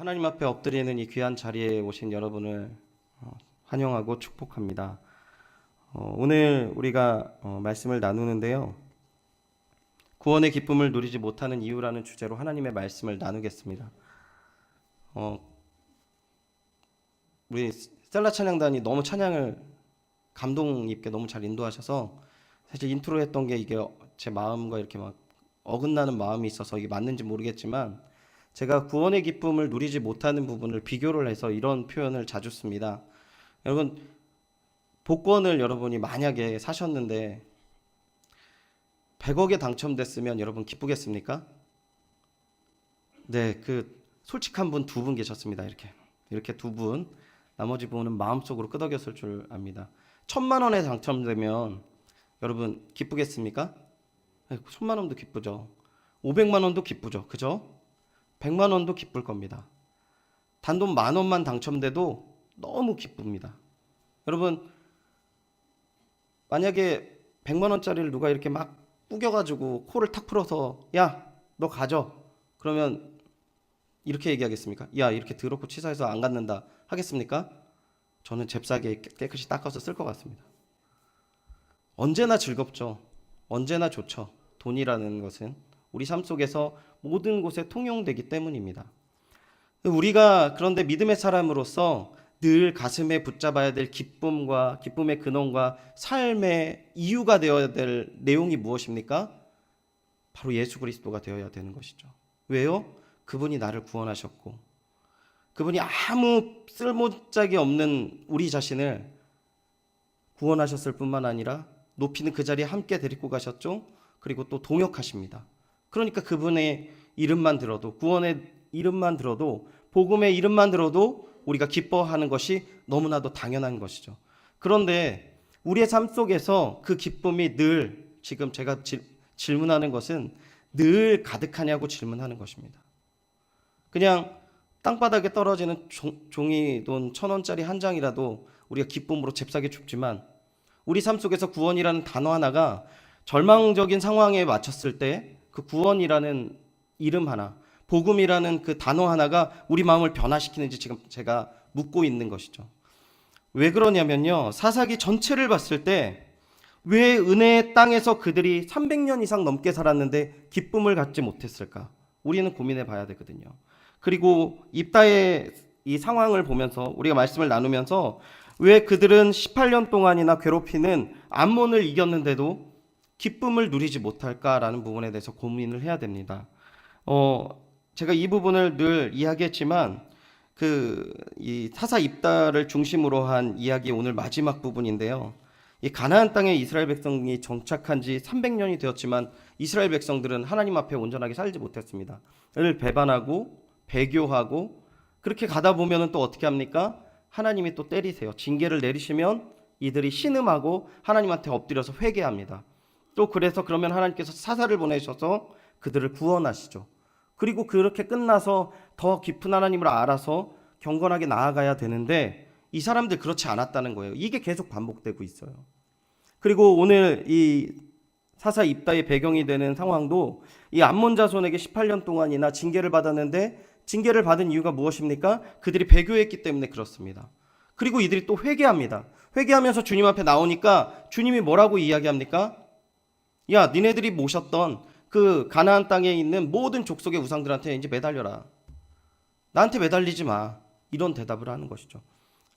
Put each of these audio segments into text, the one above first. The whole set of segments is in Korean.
하나님 앞에 엎드리는 이 귀한 자리에 오신 여러분을 환영하고 축복합니다. 오늘 우리가 말씀을 나누는데요. 구원의 기쁨을 누리지 못하는 이유라는 주제로 하나님의 말씀을 나누겠습니다. 우리 셀라 찬양단이 너무 찬양을 감동 있게 너무 잘 인도하셔서 사실 인트로 했던 게 이게 제 마음과 이렇게 막 어긋나는 마음이 있어서 이게 맞는지 모르겠지만 제가 구원의 기쁨을 누리지 못하는 부분을 비교를 해서 이런 표현을 자주 씁니다. 여러분, 복권을 여러분이 만약에 사셨는데 100억에 당첨됐으면 여러분 기쁘겠습니까? 네, 솔직한 분 두 분 계셨습니다. 이렇게 두 분. 나머지 분은 마음속으로 끄덕였을 줄 압니다. 1000만 원에 당첨되면 여러분 기쁘겠습니까? 네, 1000만 원도 기쁘죠. 500만 원도 기쁘죠. 그죠? 100만 원도 기쁠 겁니다. 단돈 10,000원만 당첨돼도 너무 기쁩니다. 여러분, 만약에 100만 원짜리를 누가 이렇게 막 뿌겨가지고 코를 탁 풀어서 야, 너 가져. 그러면 이렇게 얘기하겠습니까? 야, 이렇게 더럽고 치사해서 안 갖는다 하겠습니까? 저는 잽싸게 깨끗이 닦아서 쓸 것 같습니다. 언제나 즐겁죠. 언제나 좋죠. 돈이라는 것은 우리 삶 속에서 모든 곳에 통용되기 때문입니다. 우리가 그런데 믿음의 사람으로서 늘 가슴에 붙잡아야 될 기쁨과 기쁨의 근원과 삶의 이유가 되어야 될 내용이 무엇입니까? 바로 예수 그리스도가 되어야 되는 것이죠. 왜요? 그분이 나를 구원하셨고 그분이 아무 쓸모짝이 없는 우리 자신을 구원하셨을 뿐만 아니라 높이는 그 자리에 함께 데리고 가셨죠. 그리고 또 동역하십니다. 그러니까 그분의 이름만 들어도, 구원의 이름만 들어도, 복음의 이름만 들어도 우리가 기뻐하는 것이 너무나도 당연한 것이죠. 그런데 우리의 삶 속에서 그 기쁨이 늘, 지금 제가 질문하는 것은 늘 가득하냐고 질문하는 것입니다. 그냥 땅바닥에 떨어지는 종이돈 1,000원짜리 한 장이라도 우리가 기쁨으로 잽싸게 줍지만 우리 삶 속에서 구원이라는 단어 하나가 절망적인 상황에 맞췄을 때 그 구원이라는 이름 하나, 복음이라는 그 단어 하나가 우리 마음을 변화시키는지 지금 제가 묻고 있는 것이죠. 왜 그러냐면요, 사사기 전체를 봤을 때 왜 은혜의 땅에서 그들이 300년 이상 넘게 살았는데 기쁨을 갖지 못했을까? 우리는 고민해 봐야 되거든요. 그리고 입다의 이 상황을 보면서 우리가 말씀을 나누면서 왜 그들은 18년 동안이나 괴롭히는 암몬을 이겼는데도 기쁨을 누리지 못할까라는 부분에 대해서 고민을 해야 됩니다. 제가 이 부분을 늘 이야기했지만 이 사사 입다를 중심으로 한 이야기 오늘 마지막 부분인데요. 이 가나안 땅에 이스라엘 백성이 정착한 지 300년이 되었지만 이스라엘 백성들은 하나님 앞에 온전하게 살지 못했습니다. 을 배반하고 배교하고 그렇게 가다 보면은 또 어떻게 합니까? 하나님이 또 때리세요. 징계를 내리시면 이들이 신음하고 하나님한테 엎드려서 회개합니다. 또 그래서 그러면 하나님께서 사사를 보내셔서 그들을 구원하시죠. 그리고 그렇게 끝나서 더 깊은 하나님을 알아서 경건하게 나아가야 되는데 이 사람들 그렇지 않았다는 거예요. 이게 계속 반복되고 있어요. 그리고 오늘 이 사사 입다의 배경이 되는 상황도 이 암몬 자손에게 18년 동안이나 징계를 받았는데 징계를 받은 이유가 무엇입니까? 그들이 배교했기 때문에 그렇습니다. 그리고 이들이 또 회개합니다. 회개하면서 주님 앞에 나오니까 주님이 뭐라고 이야기합니까? 야, 니네들이 모셨던 그 가나안 땅에 있는 모든 족속의 우상들한테 이제 매달려라. 나한테 매달리지 마. 이런 대답을 하는 것이죠.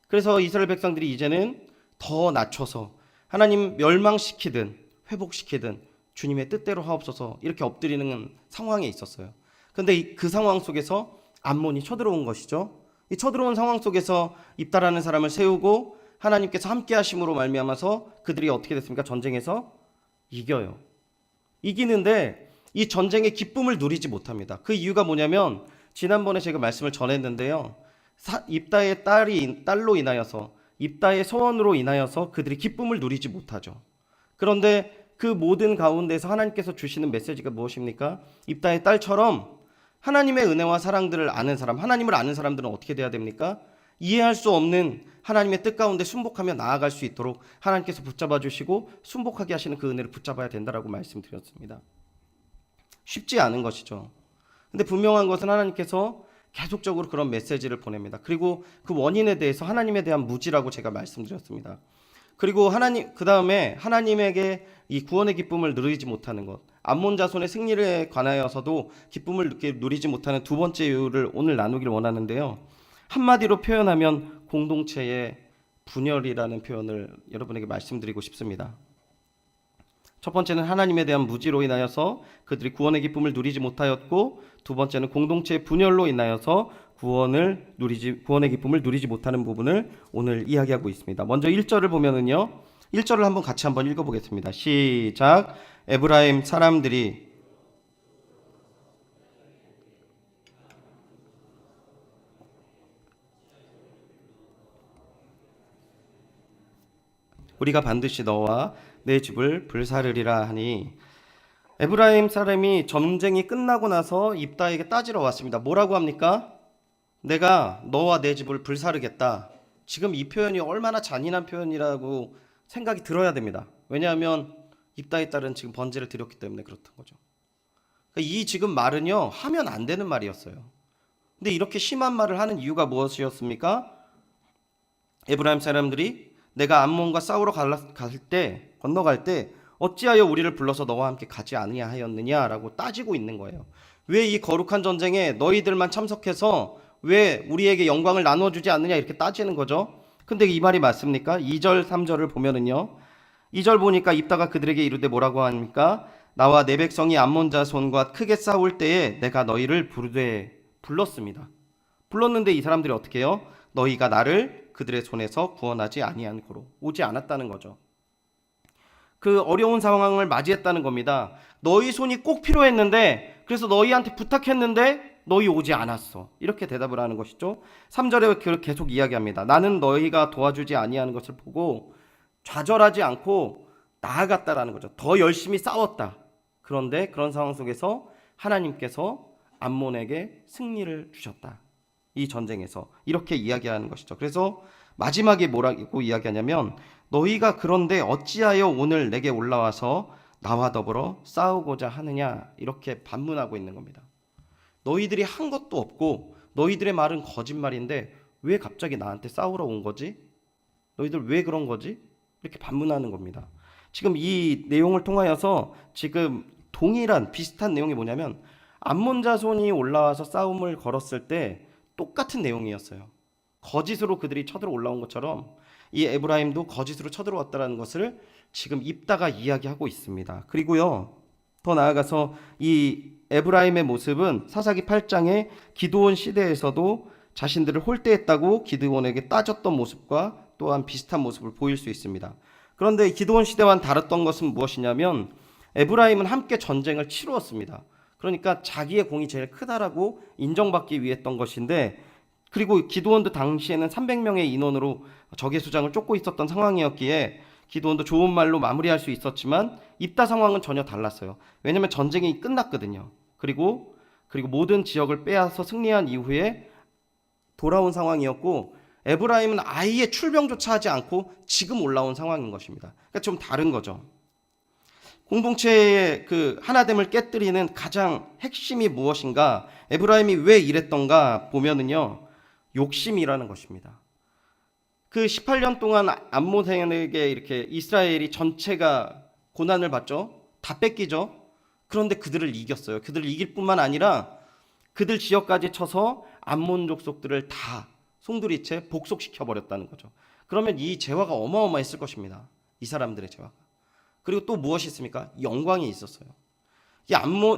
그래서 이스라엘 백성들이 이제는 더 낮춰서 하나님 멸망시키든 회복시키든 주님의 뜻대로 하옵소서 이렇게 엎드리는 상황에 있었어요. 근데 그 상황 속에서 암몬이 쳐들어온 것이죠. 이 쳐들어온 상황 속에서 입다라는 사람을 세우고 하나님께서 함께 하심으로 말미암아서 그들이 어떻게 됐습니까? 전쟁에서 이겨요. 이기는데 이 전쟁의 기쁨을 누리지 못합니다. 그 이유가 뭐냐면 지난번에 제가 말씀을 전했는데요. 입다의 딸로 인하여서 입다의 소원으로 인하여서 그들이 기쁨을 누리지 못하죠. 그런데 그 모든 가운데서 하나님께서 주시는 메시지가 무엇입니까? 입다의 딸처럼 하나님의 은혜와 사랑들을 아는 사람, 하나님을 아는 사람들은 어떻게 돼야 됩니까? 이해할 수 없는 하나님의 뜻 가운데 순복하며 나아갈 수 있도록 하나님께서 붙잡아 주시고 순복하게 하시는 그 은혜를 붙잡아야 된다라고 말씀드렸습니다. 쉽지 않은 것이죠. 근데 분명한 것은 하나님께서 계속적으로 그런 메시지를 보냅니다. 그리고 그 원인에 대해서 하나님에 대한 무지라고 제가 말씀드렸습니다. 그리고 그 다음에 하나님에게 이 구원의 기쁨을 누리지 못하는 것, 암몬 자손의 승리에 관하여서도 기쁨을 누리지 못하는 두 번째 이유를 오늘 나누길 원하는데요. 한마디로 표현하면 공동체의 분열이라는 표현을 여러분에게 말씀드리고 싶습니다. 첫 번째는 하나님에 대한 무지로 인하여서 그들이 구원의 기쁨을 누리지 못하였고, 두 번째는 공동체의 분열로 인하여서 구원의 기쁨을 누리지 못하는 부분을 오늘 이야기하고 있습니다. 먼저 1절을 보면은요, 1절을 같이 한번 읽어보겠습니다. 시작. 에브라임 사람들이 우리가 반드시 너와 내 집을 불사르리라 하니, 에브라임 사람이 전쟁이 끝나고 나서 입다에게 따지러 왔습니다. 뭐라고 합니까? 내가 너와 내 집을 불사르겠다. 지금 이 표현이 얼마나 잔인한 표현이라고 생각이 들어야 됩니다. 왜냐하면 입다의 딸은 지금 번제를 드렸기 때문에 그렇던 거죠. 이 지금 말은요, 하면 안 되는 말이었어요. 근데 이렇게 심한 말을 하는 이유가 무엇이었습니까? 에브라임 사람들이 내가 암몬과 싸우러 건너갈 때 어찌하여 우리를 불러서 너와 함께 가지 아니하였느냐라고 따지고 있는 거예요. 왜 이 거룩한 전쟁에 너희들만 참석해서 왜 우리에게 영광을 나눠주지 않느냐, 이렇게 따지는 거죠. 근데 이 말이 맞습니까? 2절 3절을 보면은요, 2절 보니까 입다가 그들에게 이르되 뭐라고 합니까? 나와 내 백성이 암몬 자손과 크게 싸울 때에 내가 너희를 불렀습니다. 불렀는데 이 사람들이 어떻게 해요? 너희가 나를 그들의 손에서 구원하지 아니한 고로 오지 않았다는 거죠. 그 어려운 상황을 맞이했다는 겁니다. 너희 손이 꼭 필요했는데, 그래서 너희한테 부탁했는데 너희 오지 않았어. 이렇게 대답을 하는 것이죠. 3절에 계속 이야기합니다. 나는 너희가 도와주지 아니하는 것을 보고 좌절하지 않고 나아갔다라는 거죠. 더 열심히 싸웠다. 그런데 그런 상황 속에서 하나님께서 암몬에게 승리를 주셨다. 이 전쟁에서 이렇게 이야기하는 것이죠. 그래서 마지막에 뭐라고 이야기하냐면, 너희가 그런데 어찌하여 오늘 내게 올라와서 나와 더불어 싸우고자 하느냐, 이렇게 반문하고 있는 겁니다. 너희들이 한 것도 없고 너희들의 말은 거짓말인데 왜 갑자기 나한테 싸우러 온 거지? 너희들 왜 그런 거지? 이렇게 반문하는 겁니다. 지금 이 내용을 통하여서 지금 동일한 비슷한 내용이 뭐냐면, 암몬 자손이 올라와서 싸움을 걸었을 때 똑같은 내용이었어요. 거짓으로 그들이 쳐들어 올라온 것처럼 이 에브라임도 거짓으로 쳐들어왔다는 것을 지금 입다가 이야기하고 있습니다. 그리고요, 더 나아가서 이 에브라임의 모습은 사사기 8장에 기드온 시대에서도 자신들을 홀대했다고 기드온에게 따졌던 모습과 또한 비슷한 모습을 보일 수 있습니다. 그런데 기드온 시대와는 다랐던 것은 무엇이냐면, 에브라임은 함께 전쟁을 치루었습니다. 그러니까 자기의 공이 제일 크다라고 인정받기 위해 했던 것인데, 그리고 기드온도 당시에는 300명의 인원으로 적의 수장을 쫓고 있었던 상황이었기에 기드온도 좋은 말로 마무리할 수 있었지만 입다 상황은 전혀 달랐어요. 왜냐하면 전쟁이 끝났거든요. 그리고 모든 지역을 빼앗아 승리한 이후에 돌아온 상황이었고, 에브라임은 아예 출병조차 하지 않고 지금 올라온 상황인 것입니다. 그러니까 좀 다른 거죠. 공동체의 그 하나됨을 깨뜨리는 가장 핵심이 무엇인가, 에브라임이 왜 이랬던가 보면은요, 욕심이라는 것입니다. 그 18년 동안 암몬에게 이렇게 이스라엘이 전체가 고난을 받죠. 다 뺏기죠. 그런데 그들을 이겼어요. 그들을 이길 뿐만 아니라 그들 지역까지 쳐서 암몬 족속들을 다 송두리째 복속시켜 버렸다는 거죠. 그러면 이 재화가 어마어마했을 것입니다. 이 사람들의 재화가. 그리고 또 무엇이 있습니까? 영광이 있었어요. 이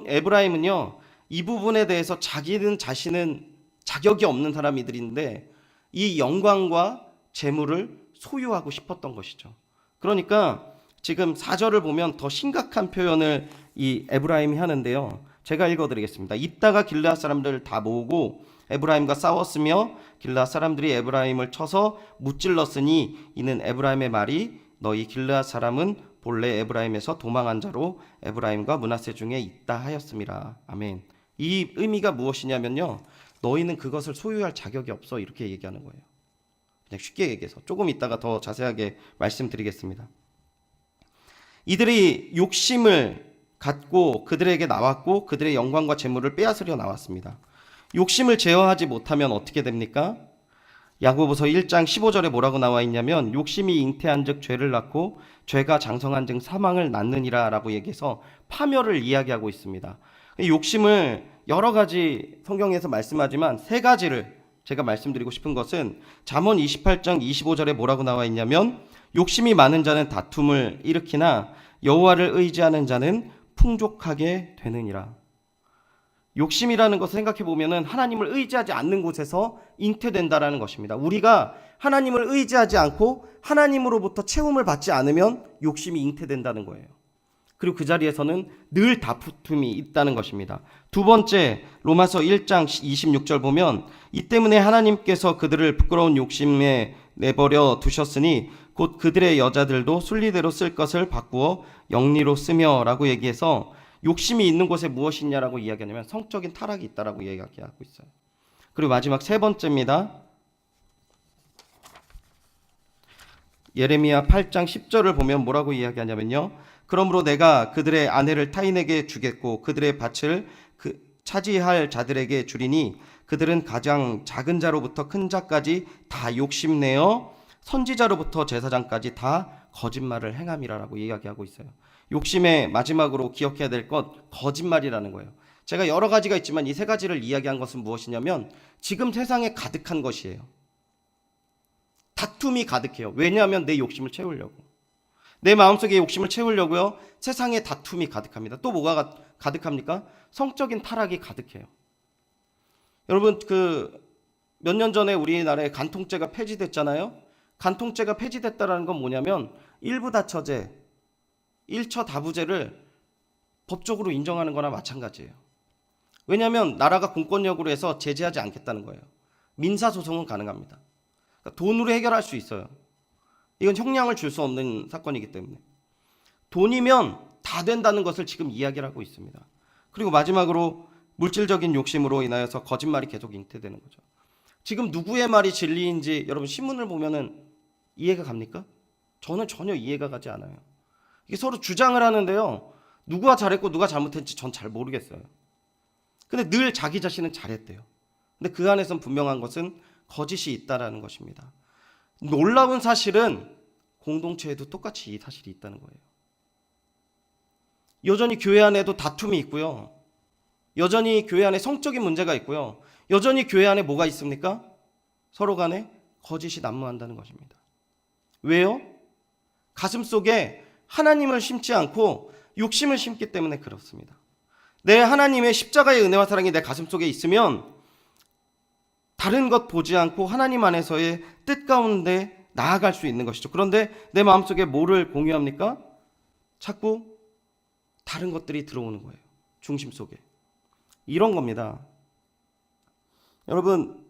에브라임은요, 이 부분에 대해서 자신은 자격이 없는 사람들인데 이 영광과 재물을 소유하고 싶었던 것이죠. 그러니까 지금 4절을 보면 더 심각한 표현을 이 에브라임이 하는데요. 제가 읽어드리겠습니다. 입다가 길르앗 사람들을 다 모으고 에브라임과 싸웠으며 길르앗 사람들이 에브라임을 쳐서 무찔렀으니 이는 에브라임의 말이 너희 길르앗 사람은 본래 에브라임에서 도망한 자로 에브라임과 므낫세 중에 있다 하였음이라. 아멘. 이 의미가 무엇이냐면요, 너희는 그것을 소유할 자격이 없어, 이렇게 얘기하는 거예요. 그냥 쉽게 얘기해서 조금 이따가 더 자세하게 말씀드리겠습니다. 이들이 욕심을 갖고 그들에게 나왔고 그들의 영광과 재물을 빼앗으려 나왔습니다. 욕심을 제어하지 못하면 어떻게 됩니까? 야고보서 1장 15절에 뭐라고 나와 있냐면 욕심이 잉태한즉 죄를 낳고 죄가 장성한즉 사망을 낳느니라 라고 얘기해서 파멸을 이야기하고 있습니다. 욕심을 여러 가지 성경에서 말씀하지만 세 가지를 제가 말씀드리고 싶은 것은 잠언 28장 25절에 뭐라고 나와 있냐면 욕심이 많은 자는 다툼을 일으키나 여호와를 의지하는 자는 풍족하게 되느니라. 욕심이라는 것을 생각해 보면은 하나님을 의지하지 않는 곳에서 잉태된다라는 것입니다. 우리가 하나님을 의지하지 않고 하나님으로부터 채움을 받지 않으면 욕심이 잉태된다는 거예요. 그리고 그 자리에서는 늘 다툼이 있다는 것입니다. 두 번째, 로마서 1장 26절 보면 이 때문에 하나님께서 그들을 부끄러운 욕심에 내버려 두셨으니 곧 그들의 여자들도 순리대로 쓸 것을 바꾸어 영리로 쓰며 라고 얘기해서 욕심이 있는 곳에 무엇이 있냐라고 이야기하냐면 성적인 타락이 있다라고 이야기하고 있어요. 그리고 마지막 세 번째입니다. 예레미야 8장 10절을 보면 뭐라고 이야기하냐면요. 그러므로 내가 그들의 아내를 타인에게 주겠고 그들의 밭을 차지할 자들에게 주리니 그들은 가장 작은 자로부터 큰 자까지 다 욕심내어 선지자로부터 제사장까지 다 거짓말을 행함이라라고 이야기하고 있어요. 욕심의 마지막으로 기억해야 될 것 거짓말이라는 거예요. 제가 여러 가지가 있지만 이 세 가지를 이야기한 것은 무엇이냐면 지금 세상에 가득한 것이에요. 다툼이 가득해요. 왜냐하면 내 욕심을 채우려고. 내 마음속에 욕심을 채우려고요. 세상에 다툼이 가득합니다. 또 뭐가 가득합니까? 성적인 타락이 가득해요. 여러분 몇 년 전에 우리나라에 간통죄가 폐지됐잖아요. 간통죄가 폐지됐다는 건 뭐냐면 일부 다처제, 일처 다부제를 법적으로 인정하는 거나 마찬가지예요. 왜냐하면 나라가 공권력으로 해서 제재하지 않겠다는 거예요. 민사소송은 가능합니다. 그러니까 돈으로 해결할 수 있어요. 이건 형량을 줄 수 없는 사건이기 때문에 돈이면 다 된다는 것을 지금 이야기를 하고 있습니다. 그리고 마지막으로 물질적인 욕심으로 인하여서 거짓말이 계속 잉태되는 거죠. 지금 누구의 말이 진리인지 여러분 신문을 보면은 이해가 갑니까? 저는 전혀 이해가 가지 않아요. 이게 서로 주장을 하는데요. 누가 잘했고 누가 잘못했는지 전 잘 모르겠어요. 근데 늘 자기 자신은 잘했대요. 근데 그 안에선 분명한 것은 거짓이 있다라는 것입니다. 놀라운 사실은 공동체에도 똑같이 이 사실이 있다는 거예요. 여전히 교회 안에도 다툼이 있고요. 여전히 교회 안에 성적인 문제가 있고요. 여전히 교회 안에 뭐가 있습니까? 서로 간에 거짓이 난무한다는 것입니다. 왜요? 가슴 속에 하나님을 심지 않고 욕심을 심기 때문에 그렇습니다. 내 하나님의 십자가의 은혜와 사랑이 내 가슴 속에 있으면 다른 것 보지 않고 하나님 안에서의 뜻 가운데 나아갈 수 있는 것이죠. 그런데 내 마음속에 뭐를 공유합니까? 자꾸 다른 것들이 들어오는 거예요. 중심 속에. 이런 겁니다. 여러분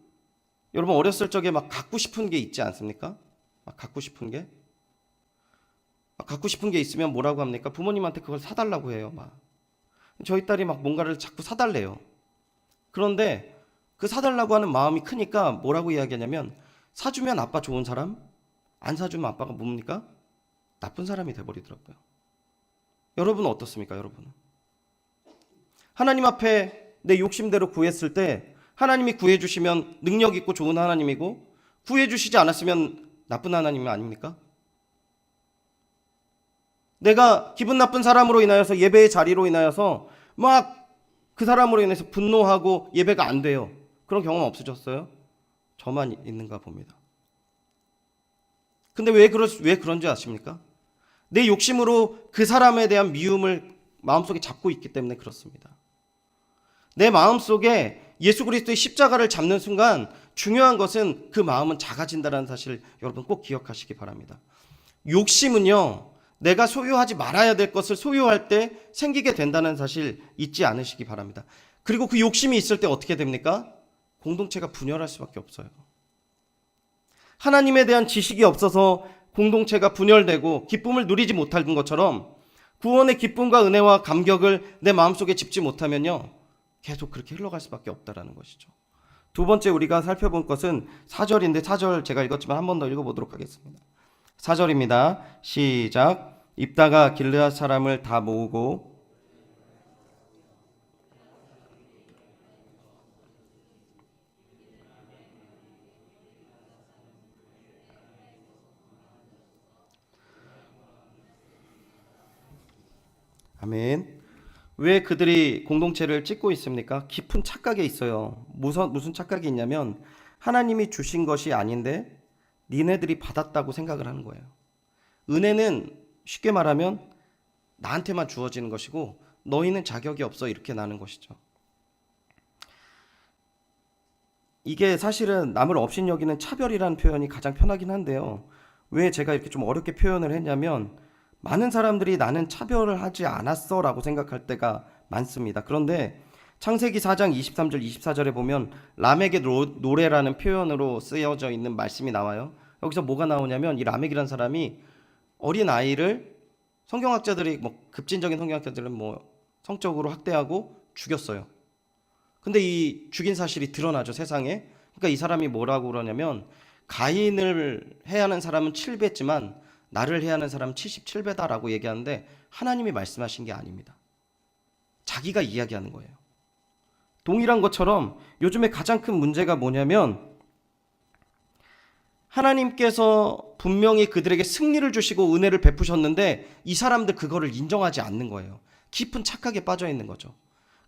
어렸을 적에 막 갖고 싶은 게 있지 않습니까? 막 갖고 싶은 게 있으면 뭐라고 합니까? 부모님한테 그걸 사달라고 해요. 저희 딸이 막 뭔가를 자꾸 사달래요. 그런데 그 사달라고 하는 마음이 크니까 뭐라고 이야기하냐면 사주면 아빠 좋은 사람, 안 사주면 아빠가 뭡니까? 나쁜 사람이 돼버리더라고요. 여러분은 어떻습니까? 여러분은 하나님 앞에 내 욕심대로 구했을 때 하나님이 구해주시면 능력 있고 좋은 하나님이고 구해주시지 않았으면 나쁜 하나님이 아닙니까? 내가 기분 나쁜 사람으로 인하여서 예배의 자리로 인하여서 막 그 사람으로 인해서 분노하고 예배가 안 돼요. 그런 경험 없으셨어요? 저만 있는가 봅니다. 근데 왜 그런지 아십니까? 내 욕심으로 그 사람에 대한 미움을 마음속에 잡고 있기 때문에 그렇습니다. 내 마음속에 예수 그리스도의 십자가를 잡는 순간 중요한 것은 그 마음은 작아진다는 사실 여러분 꼭 기억하시기 바랍니다. 욕심은요, 내가 소유하지 말아야 될 것을 소유할 때 생기게 된다는 사실 잊지 않으시기 바랍니다. 그리고 그 욕심이 있을 때 어떻게 됩니까? 공동체가 분열할 수밖에 없어요. 하나님에 대한 지식이 없어서 공동체가 분열되고 기쁨을 누리지 못하는 것처럼 구원의 기쁨과 은혜와 감격을 내 마음속에 집지 못하면요, 계속 그렇게 흘러갈 수밖에 없다는 것이죠. 두 번째 우리가 살펴본 것은 4절인데 4절 제가 읽었지만 한 번 더 읽어보도록 하겠습니다. 4절입니다. 시작. 입다가 길르앗 사람을 다 모으고 아멘. 왜 그들이 공동체를 찢고 있습니까? 깊은 착각에 있어요. 무슨 착각이 있냐면 하나님이 주신 것이 아닌데 니네들이 받았다고 생각을 하는 거예요. 은혜는 쉽게 말하면 나한테만 주어지는 것이고 너희는 자격이 없어, 이렇게 나는 것이죠. 이게 사실은 남을 업신여기는 차별이라는 표현이 가장 편하긴 한데요. 왜 제가 이렇게 좀 어렵게 표현을 했냐면 많은 사람들이 나는 차별을 하지 않았어 라고 생각할 때가 많습니다. 그런데 창세기 4장 23절 24절에 보면 라멕의 노래라는 표현으로 쓰여져 있는 말씀이 나와요. 여기서 뭐가 나오냐면 이 라멕이라는 사람이 어린 아이를 성경학자들이 급진적인 성경학자들은 성적으로 학대하고 죽였어요. 근데 이 죽인 사실이 드러나죠, 세상에. 그러니까 이 사람이 뭐라고 그러냐면 가인을 해하는 사람은 7배지만 나를 해하는 사람은 77배다라고 얘기하는데 하나님이 말씀하신 게 아닙니다. 자기가 이야기하는 거예요. 동일한 것처럼 요즘에 가장 큰 문제가 뭐냐면 하나님께서 분명히 그들에게 승리를 주시고 은혜를 베푸셨는데 이 사람들 그거를 인정하지 않는 거예요. 깊은 착각에 빠져 있는 거죠.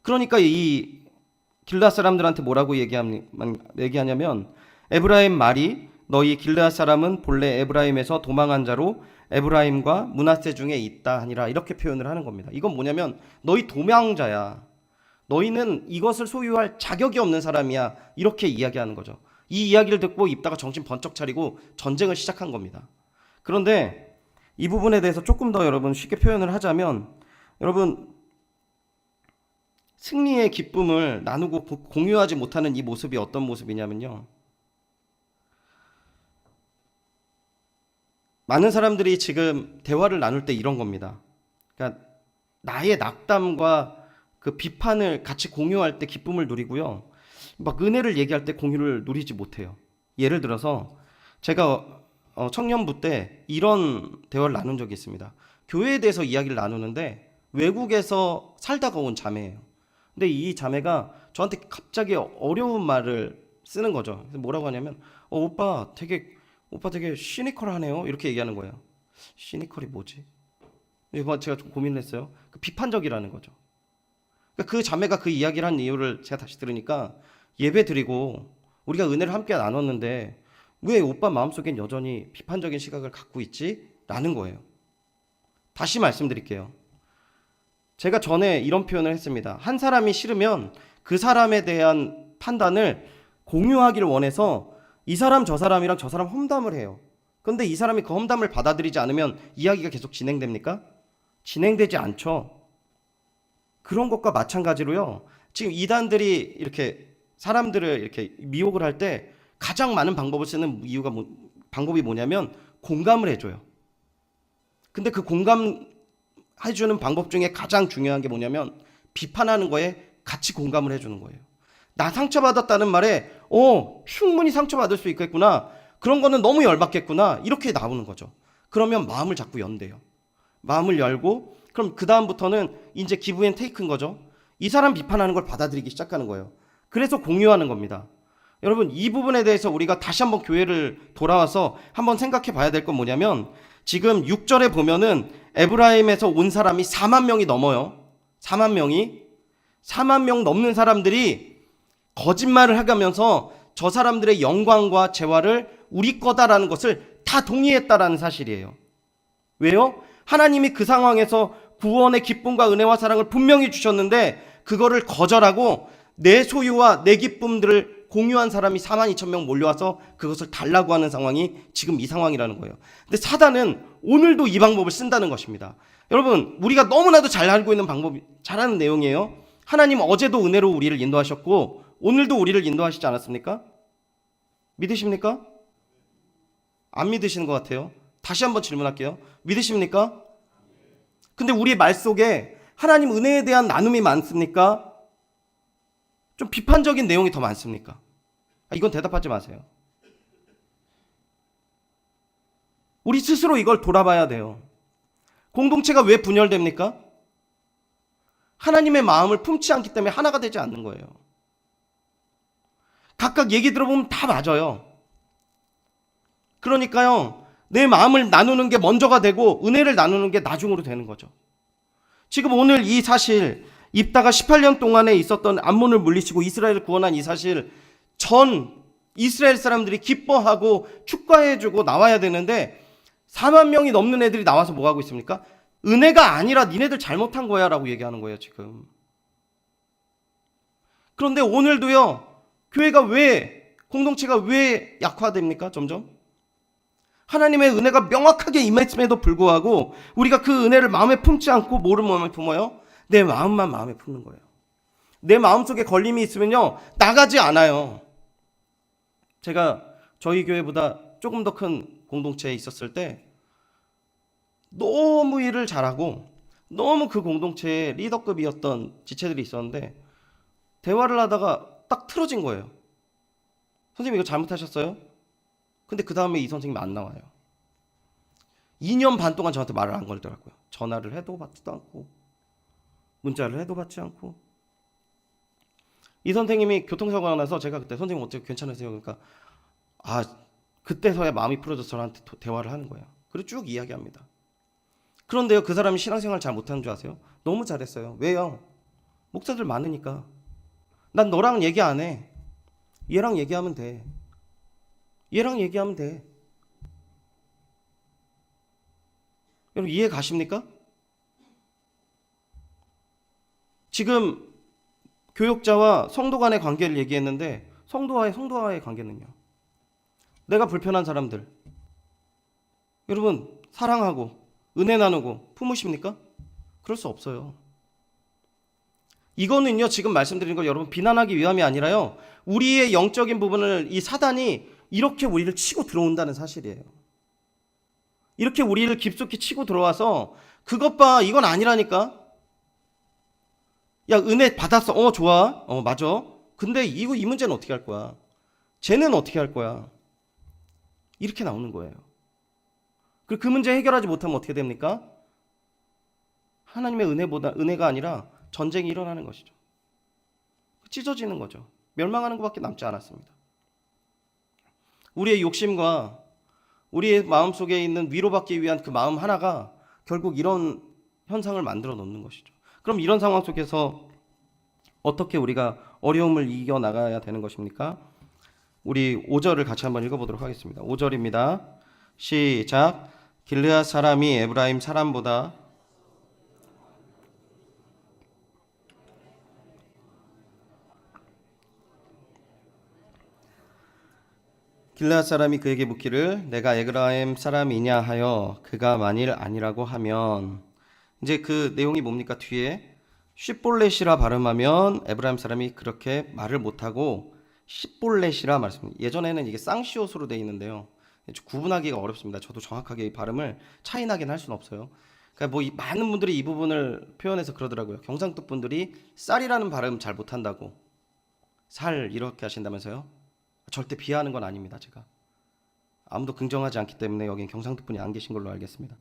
그러니까 이 길르앗 사람들한테 뭐라고 얘기하냐면 에브라임 말이 너희 길르앗 사람은 본래 에브라임에서 도망한 자로 에브라임과 므낫세 중에 있다 하니라, 이렇게 표현을 하는 겁니다. 이건 뭐냐면 너희 도망자야. 너희는 이것을 소유할 자격이 없는 사람이야. 이렇게 이야기하는 거죠. 이 이야기를 듣고 입다가 정신 번쩍 차리고 전쟁을 시작한 겁니다. 그런데 이 부분에 대해서 조금 더 여러분 쉽게 표현을 하자면, 여러분 승리의 기쁨을 나누고 공유하지 못하는 이 모습이 어떤 모습이냐면요, 많은 사람들이 지금 대화를 나눌 때 이런 겁니다. 그러니까 나의 낙담과 그 비판을 같이 공유할 때 기쁨을 누리고요, 막 은혜를 얘기할 때 공유를 누리지 못해요. 예를 들어서 제가 청년부 때 이런 대화를 나눈 적이 있습니다. 교회에 대해서 이야기를 나누는데 외국에서 살다가 온 자매예요. 근데 이 자매가 저한테 갑자기 어려운 말을 쓰는 거죠. 그래서 뭐라고 하냐면 오빠 되게 시니컬하네요, 이렇게 얘기하는 거예요. 시니컬이 뭐지? 제가 좀 고민을 했어요. 비판적이라는 거죠. 그러니까 그 자매가 그 이야기를 한 이유를 제가 다시 들으니까 예배 드리고 우리가 은혜를 함께 나눴는데 왜 오빠 마음속엔 여전히 비판적인 시각을 갖고 있지? 라는 거예요. 다시 말씀드릴게요. 제가 전에 이런 표현을 했습니다. 한 사람이 싫으면 그 사람에 대한 판단을 공유하기를 원해서 이 사람 저 사람이랑 저 사람 험담을 해요. 그런데 이 사람이 그 험담을 받아들이지 않으면 이야기가 계속 진행됩니까? 진행되지 않죠. 그런 것과 마찬가지로요, 지금 이단들이 이렇게 사람들을 이렇게 미혹을 할 때 가장 많은 방법을 쓰는 방법이 뭐냐면 공감을 해줘요. 근데 그 공감해주는 방법 중에 가장 중요한 게 뭐냐면 비판하는 거에 같이 공감을 해주는 거예요. 나 상처받았다는 말에 충분히 상처받을 수 있겠구나, 그런 거는 너무 열받겠구나, 이렇게 나오는 거죠. 그러면 마음을 자꾸 연대요. 마음을 열고 그럼 그 다음부터는 이제 기브 앤 테이크인 거죠. 이 사람 비판하는 걸 받아들이기 시작하는 거예요. 그래서 공유하는 겁니다. 여러분, 이 부분에 대해서 우리가 다시 한번 교회를 돌아와서 한번 생각해 봐야 될 건 뭐냐면 지금 6절에 보면은 에브라임에서 온 사람이 4만 명이 넘어요. 4만 명 넘는 사람들이 거짓말을 하면서 저 사람들의 영광과 재화를 우리 거다라는 것을 다 동의했다라는 사실이에요. 왜요? 하나님이 그 상황에서 구원의 기쁨과 은혜와 사랑을 분명히 주셨는데 그거를 거절하고 내 소유와 내 기쁨들을 공유한 사람이 4만 2천 명 몰려와서 그것을 달라고 하는 상황이 지금 이 상황이라는 거예요. 근데 사단은 오늘도 이 방법을 쓴다는 것입니다. 여러분, 우리가 너무나도 잘 알고 있는 방법이, 잘하는 내용이에요. 하나님 어제도 은혜로 우리를 인도하셨고 오늘도 우리를 인도하시지 않았습니까? 믿으십니까? 안 믿으시는 것 같아요. 다시 한번 질문할게요. 믿으십니까? 근데 우리의 말 속에 하나님 은혜에 대한 나눔이 많습니까? 좀 비판적인 내용이 더 많습니까? 이건 대답하지 마세요. 우리 스스로 이걸 돌아봐야 돼요. 공동체가 왜 분열됩니까? 하나님의 마음을 품지 않기 때문에 하나가 되지 않는 거예요. 각각 얘기 들어보면 다 맞아요. 그러니까요, 내 마음을 나누는 게 먼저가 되고 은혜를 나누는 게 나중으로 되는 거죠. 지금 오늘 이 사실, 입다가 18년 동안에 있었던 암몬을 물리치고 이스라엘을 구원한 이 사실, 전 이스라엘 사람들이 기뻐하고 축하해주고 나와야 되는데 4만 명이 넘는 애들이 나와서 뭐 하고 있습니까? 은혜가 아니라 니네들 잘못한 거야 라고 얘기하는 거예요 지금. 그런데 오늘도요, 교회가 왜, 공동체가 왜 약화됩니까? 점점 하나님의 은혜가 명확하게 임했음에도 불구하고 우리가 그 은혜를 마음에 품지 않고 뭐를 마음에 품어요? 내 마음만 마음에 품는 거예요. 내 마음속에 걸림이 있으면요 나가지 않아요. 제가 저희 교회보다 조금 더 큰 공동체에 있었을 때 너무 일을 잘하고 너무 그 공동체의 리더급이었던 지체들이 있었는데 대화를 하다가 딱 틀어진 거예요. 선생님 이거 잘못하셨어요? 근데 그 다음에 이 선생님이 안 나와요. 2년 반 동안 저한테 말을 안 걸더라고요. 전화를 해도 받지도 않고 문자를 해도 받지 않고. 이 선생님이 교통사고가 나서 제가 그때 선생님 어떻게 괜찮으세요? 그러니까 그때서야 마음이 풀어져서 저한테 대화를 하는 거예요. 그리고 쭉 이야기합니다. 그런데요 그 사람이 신앙생활 잘 못하는 줄 아세요? 너무 잘했어요. 왜요? 목사들 많으니까. 난 너랑 얘기 안 해. 얘랑 얘기하면 돼. 얘랑 얘기하면 돼. 여러분 이해 가십니까? 지금 교역자와 성도 간의 관계를 얘기했는데 성도와의 관계는요? 내가 불편한 사람들 여러분 사랑하고 은혜 나누고 품으십니까? 그럴 수 없어요. 이거는요 지금 말씀드린 거 여러분 비난하기 위함이 아니라요 우리의 영적인 부분을 이 사단이 이렇게 우리를 치고 들어온다는 사실이에요. 이렇게 우리를 깊숙이 치고 들어와서 그것 봐 이건 아니라니까. 야 은혜 받았어. 좋아. 맞아. 근데 이 문제는 어떻게 할 거야? 쟤는 어떻게 할 거야? 이렇게 나오는 거예요. 그리고 그 문제 해결하지 못하면 어떻게 됩니까? 하나님의 은혜가 아니라 전쟁이 일어나는 것이죠. 찢어지는 거죠. 멸망하는 것밖에 남지 않았습니다. 우리의 욕심과 우리의 마음속에 있는 위로받기 위한 그 마음 하나가 결국 이런 현상을 만들어 놓는 것이죠. 그럼 이런 상황 속에서 어떻게 우리가 어려움을 이겨나가야 되는 것입니까? 우리 5절을 같이 한번 읽어보도록 하겠습니다. 5절입니다. 시작. 길르앗 사람이 에브라임 사람보다 길르앗 사람이 그에게 묻기를 내가 에브라임 사람이냐 하여 그가 만일 아니라고 하면 이제 그 내용이 뭡니까? 뒤에 쉿볼렛이라 발음하면 에브라임 사람이 그렇게 말을 못하고 쉿볼렛이라 말씀입니다. 예전에는 이게 쌍시옷으로 되어 있는데요. 구분하기가 어렵습니다. 저도 정확하게 이 발음을 차이나긴 할 수는 없어요. 그러니까 많은 분들이 이 부분을 표현해서 그러더라고요. 경상도 분들이 쌀이라는 발음 잘 못한다고 살 이렇게 하신다면서요? 절대 비하하는 건 아닙니다. 제가 아무도 긍정하지 않기 때문에 여긴 경상도 분이 안 계신 걸로 알겠습니다.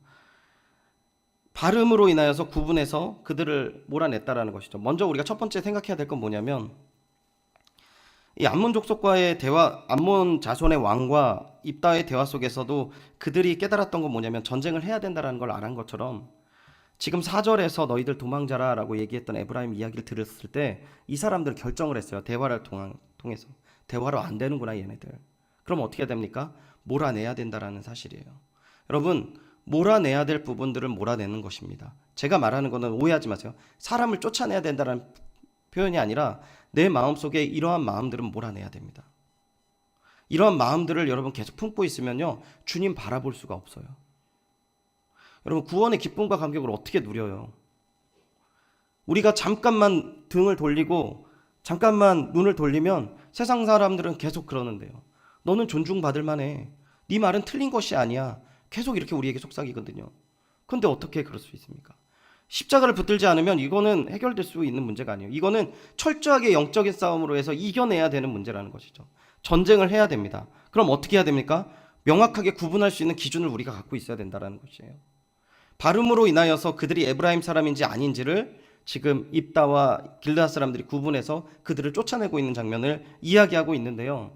발음으로 인하여서 구분해서 그들을 몰아냈다라는 것이죠. 먼저 우리가 첫 번째 생각해야 될 건 뭐냐면 이 암몬 족속과의 대화, 암몬 자손의 왕과 입다의 대화 속에서도 그들이 깨달았던 건 뭐냐면 전쟁을 해야 된다는 걸 알은 것처럼 지금 4절에서 너희들 도망자라 라고 얘기했던 에브라임 이야기를 들었을 때 이 사람들 결정을 했어요. 대화를 통해서. 대화로 안 되는구나 얘네들. 그럼 어떻게 됩니까? 몰아내야 된다라는 사실이에요. 여러분 몰아내야 될 부분들을 몰아내는 것입니다. 제가 말하는 거는 오해하지 마세요. 사람을 쫓아내야 된다는 표현이 아니라 내 마음속에 이러한 마음들은 몰아내야 됩니다. 이러한 마음들을 여러분 계속 품고 있으면요 주님 바라볼 수가 없어요. 여러분 구원의 기쁨과 감격을 어떻게 누려요? 우리가 잠깐만 등을 돌리고 잠깐만 눈을 돌리면 세상 사람들은 계속 그러는데요. 너는 존중받을 만해. 네 말은 틀린 것이 아니야. 계속 이렇게 우리에게 속삭이거든요. 그런데 어떻게 그럴 수 있습니까? 십자가를 붙들지 않으면 이거는 해결될 수 있는 문제가 아니에요. 이거는 철저하게 영적인 싸움으로 해서 이겨내야 되는 문제라는 것이죠. 전쟁을 해야 됩니다. 그럼 어떻게 해야 됩니까? 명확하게 구분할 수 있는 기준을 우리가 갖고 있어야 된다는 것이에요. 발음으로 인하여서 그들이 에브라임 사람인지 아닌지를 지금 입다와 길르앗 사람들이 구분해서 그들을 쫓아내고 있는 장면을 이야기하고 있는데요.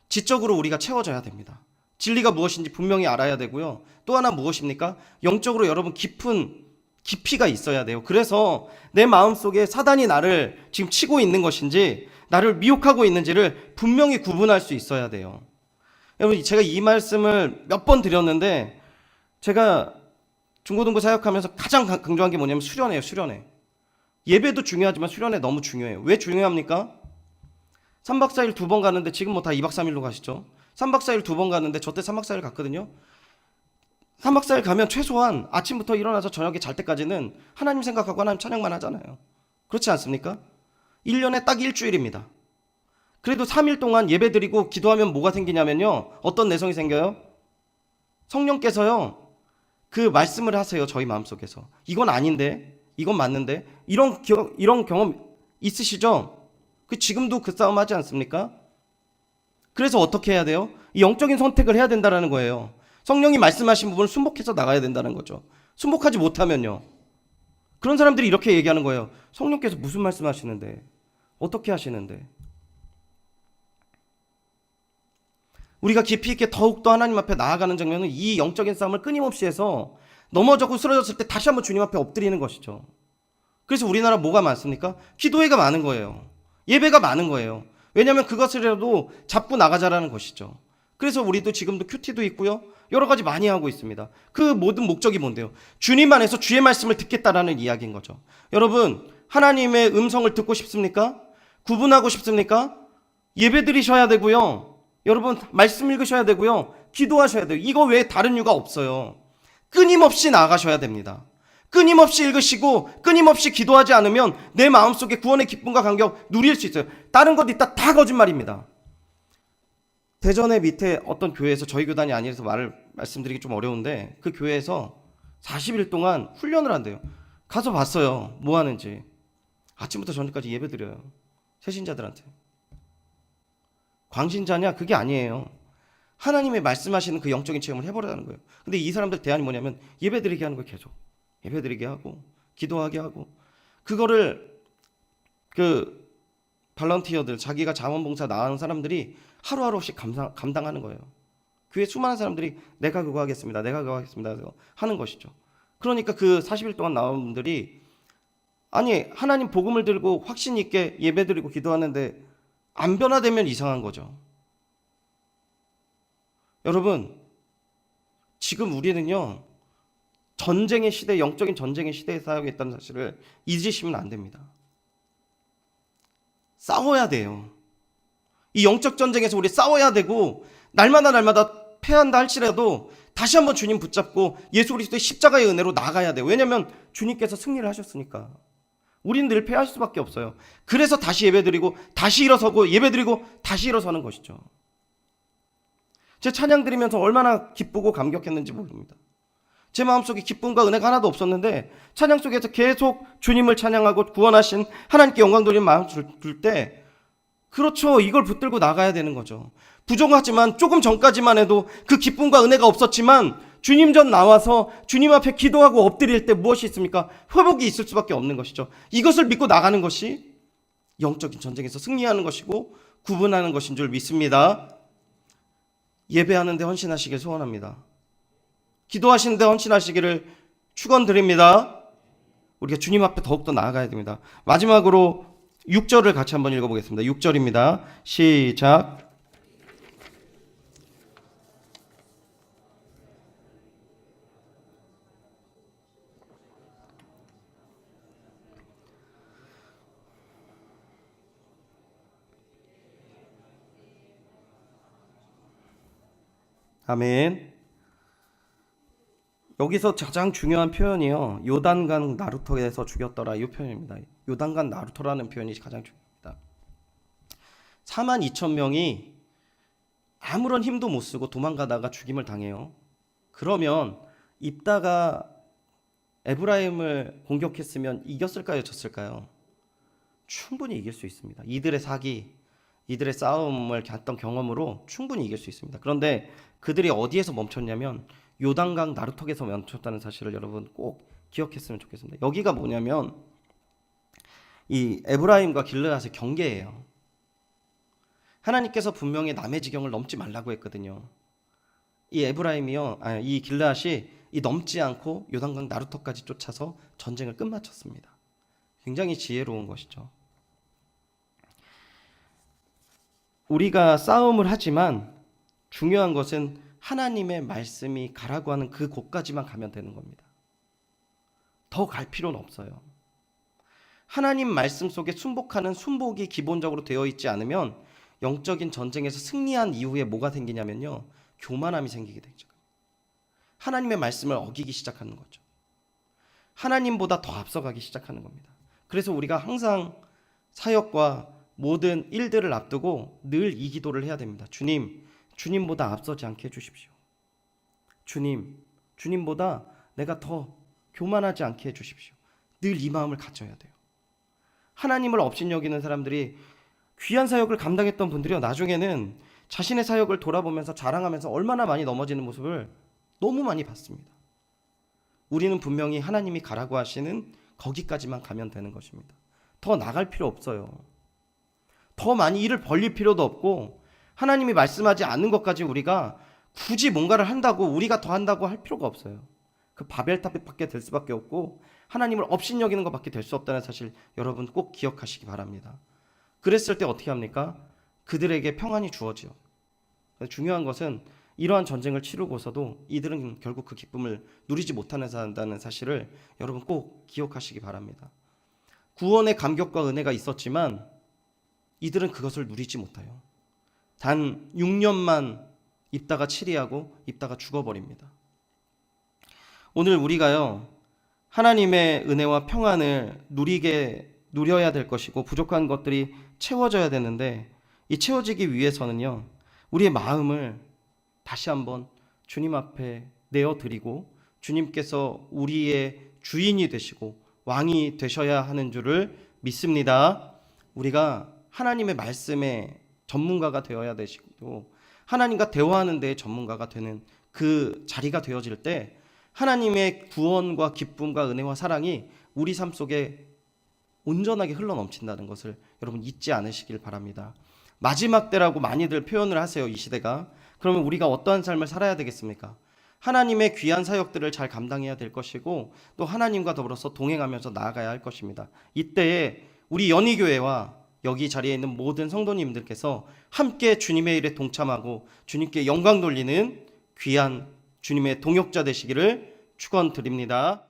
지적으로 우리가 채워져야 됩니다. 진리가 무엇인지 분명히 알아야 되고요. 또 하나 무엇입니까? 영적으로 여러분 깊은 깊이가 있어야 돼요. 그래서 내 마음속에 사단이 나를 지금 치고 있는 것인지 나를 미혹하고 있는지를 분명히 구분할 수 있어야 돼요. 여러분, 제가 이 말씀을 몇 번 드렸는데 제가 중고등부 사역하면서 가장 강조한 게 뭐냐면 수련회예요. 수련회. 예배도 중요하지만 수련회 너무 중요해요. 왜 중요합니까? 3박 4일 2번 가는데 지금 뭐 다 2박 3일로 가시죠. 3박 4일 2번 가는데 저 때 3박 4일 갔거든요. 3박 4일 가면 최소한 아침부터 일어나서 저녁에 잘 때까지는 하나님 생각하고 하나님 찬양만 하잖아요. 그렇지 않습니까? 1년에 딱 일주일입니다. 그래도 3일 동안 예배 드리고 기도하면 뭐가 생기냐면요. 어떤 내성이 생겨요? 성령께서요. 그 말씀을 하세요. 저희 마음속에서. 이건 아닌데, 이건 맞는데, 이런 경험 있으시죠? 지금도 그 싸움 하지 않습니까? 그래서 어떻게 해야 돼요? 이 영적인 선택을 해야 된다는 거예요. 성령이 말씀하신 부분을 순복해서 나가야 된다는 거죠. 순복하지 못하면요. 그런 사람들이 이렇게 얘기하는 거예요. 성령께서 무슨 말씀하시는데? 어떻게 하시는데? 우리가 깊이 있게 더욱더 하나님 앞에 나아가는 장면은 이 영적인 싸움을 끊임없이 해서 넘어졌고 쓰러졌을 때 다시 한번 주님 앞에 엎드리는 것이죠. 그래서 우리나라 뭐가 많습니까? 기도회가 많은 거예요. 예배가 많은 거예요. 왜냐하면 그것이라도 잡고 나가자라는 것이죠. 그래서 우리도 지금도 큐티도 있고요. 여러 가지 많이 하고 있습니다. 그 모든 목적이 뭔데요? 주님 안에서 주의 말씀을 듣겠다라는 이야기인 거죠. 여러분, 하나님의 음성을 듣고 싶습니까? 구분하고 싶습니까? 예배 드리셔야 되고요. 여러분, 말씀 읽으셔야 되고요. 기도하셔야 돼요. 이거 외에 다른 이유가 없어요. 끊임없이 나아가셔야 됩니다. 끊임없이 읽으시고 끊임없이 기도하지 않으면 내 마음속에 구원의 기쁨과 감격 누릴 수 있어요. 다른 것 있다 다 거짓말입니다. 대전의 밑에 어떤 교회에서, 저희 교단이 아니라서 말씀드리기 좀 어려운데, 그 교회에서 40일 동안 훈련을 한대요. 가서 봤어요. 뭐 하는지. 아침부터 저녁까지 예배 드려요. 새신자들한테. 광신자냐? 그게 아니에요. 하나님의 말씀하시는 그 영적인 체험을 해보려는 거예요. 근데 이 사람들 대안이 뭐냐면 예배 드리게 하는 거예요. 계속 예배 드리게 하고 기도하게 하고, 그거를 그 발런티어들, 자기가 자원봉사 나가는 사람들이 하루하루씩 감당하는 거예요. 교회 수많은 사람들이 내가 그거 하겠습니다, 내가 그거 하겠습니다 하는 것이죠. 그러니까 그 40일 동안 나온 분들이, 아니 하나님 복음을 들고 확신 있게 예배 드리고 기도하는데 안 변화되면 이상한 거죠. 여러분, 지금 우리는요 전쟁의 시대, 영적인 전쟁의 시대에 살고 있다는 사실을 잊으시면 안 됩니다. 싸워야 돼요. 이 영적 전쟁에서 우리 싸워야 되고, 날마다 패한다 할지라도 다시 한번 주님 붙잡고 예수 그리스도의 십자가의 은혜로 나가야 돼요. 왜냐하면 주님께서 승리를 하셨으니까. 우리는 늘 패할 수밖에 없어요. 그래서 다시 예배드리고 다시 일어서고 예배드리고 다시 일어서는 것이죠. 제 찬양 드리면서 얼마나 기쁘고 감격했는지 모릅니다. 제 마음속에 기쁨과 은혜가 하나도 없었는데 찬양 속에서 계속 주님을 찬양하고 구원하신 하나님께 영광 돌리는 마음 줄 때, 그렇죠, 이걸 붙들고 나가야 되는 거죠. 부족하지만 조금 전까지만 해도 그 기쁨과 은혜가 없었지만 주님 전 나와서 주님 앞에 기도하고 엎드릴 때 무엇이 있습니까? 회복이 있을 수밖에 없는 것이죠. 이것을 믿고 나가는 것이 영적인 전쟁에서 승리하는 것이고 구분하는 것인 줄 믿습니다. 예배하는 데 헌신하시길 소원합니다. 기도하시는 데 헌신하시기를 축원드립니다. 우리가 주님 앞에 더욱더 나아가야 됩니다. 마지막으로 6절을 같이 한번 읽어보겠습니다. 6절입니다. 시작. 아멘. 여기서 가장 중요한 표현이요, 요단강 나루터에서 죽였더라, 이 표현입니다. 요단강 나루터라는 표현이 가장 중요합니다. 42,000명이 아무런 힘도 못 쓰고 도망가다가 죽임을 당해요. 그러면 입다가 에브라임을 공격했으면 이겼을까요, 졌을까요? 충분히 이길 수 있습니다. 이들의 사기, 이들의 싸움을 했던 경험으로 충분히 이길 수 있습니다. 그런데 그들이 어디에서 멈췄냐면 요단강 나루턱에서 멈췄다는 사실을 여러분 꼭 기억했으면 좋겠습니다. 여기가 뭐냐면 이 에브라임과 길르앗의 경계예요. 하나님께서 분명히 남의 지경을 넘지 말라고 했거든요. 이 길르앗이 이 넘지 않고 요단강 나루터까지 쫓아서 전쟁을 끝마쳤습니다. 굉장히 지혜로운 것이죠. 우리가 싸움을 하지만 중요한 것은 하나님의 말씀이 가라고 하는 그 곳까지만 가면 되는 겁니다. 더 갈 필요는 없어요. 하나님 말씀 속에 순복하는 순복이 기본적으로 되어 있지 않으면 영적인 전쟁에서 승리한 이후에 뭐가 생기냐면요, 교만함이 생기게 되죠. 하나님의 말씀을 어기기 시작하는 거죠. 하나님보다 더 앞서가기 시작하는 겁니다. 그래서 우리가 항상 사역과 모든 일들을 앞두고 늘 이 기도를 해야 됩니다. 주님, 주님보다 앞서지 않게 해주십시오. 주님, 주님보다 내가 더 교만하지 않게 해주십시오. 늘 이 마음을 가져야 돼요. 하나님을 업신여기는 사람들이, 귀한 사역을 감당했던 분들이요, 나중에는 자신의 사역을 돌아보면서 자랑하면서 얼마나 많이 넘어지는 모습을 너무 많이 봤습니다. 우리는 분명히 하나님이 가라고 하시는 거기까지만 가면 되는 것입니다. 더 나갈 필요 없어요. 더 많이 일을 벌릴 필요도 없고, 하나님이 말씀하지 않는 것까지 우리가 굳이 뭔가를 한다고, 우리가 더 한다고 할 필요가 없어요. 그 바벨탑밖에 될 수밖에 없고 하나님을 업신여기는 것밖에 될 수 없다는 사실 여러분 꼭 기억하시기 바랍니다. 그랬을 때 어떻게 합니까? 그들에게 평안이 주어지요. 중요한 것은 이러한 전쟁을 치르고서도 이들은 결국 그 기쁨을 누리지 못한다는 사실을 여러분 꼭 기억하시기 바랍니다. 구원의 감격과 은혜가 있었지만 이들은 그것을 누리지 못해요. 단 6년만 입다가 치리하고 입다가 죽어버립니다. 오늘 우리가요, 하나님의 은혜와 평안을 누려야 될 것이고 부족한 것들이 채워져야 되는데, 이 채워지기 위해서는요, 우리의 마음을 다시 한번 주님 앞에 내어드리고 주님께서 우리의 주인이 되시고 왕이 되셔야 하는 줄을 믿습니다. 우리가 하나님의 말씀의 전문가가 되어야 되시고 하나님과 대화하는 데에 전문가가 되는 그 자리가 되어질 때 하나님의 구원과 기쁨과 은혜와 사랑이 우리 삶 속에 온전하게 흘러넘친다는 것을 여러분 잊지 않으시길 바랍니다. 마지막 때라고 많이들 표현을 하세요, 이 시대가. 그러면 우리가 어떠한 삶을 살아야 되겠습니까? 하나님의 귀한 사역들을 잘 감당해야 될 것이고 또 하나님과 더불어서 동행하면서 나아가야 할 것입니다. 이때에 우리 연희교회와 여기 자리에 있는 모든 성도님들께서 함께 주님의 일에 동참하고 주님께 영광 돌리는 귀한 주님의 동역자 되시기를 축원드립니다.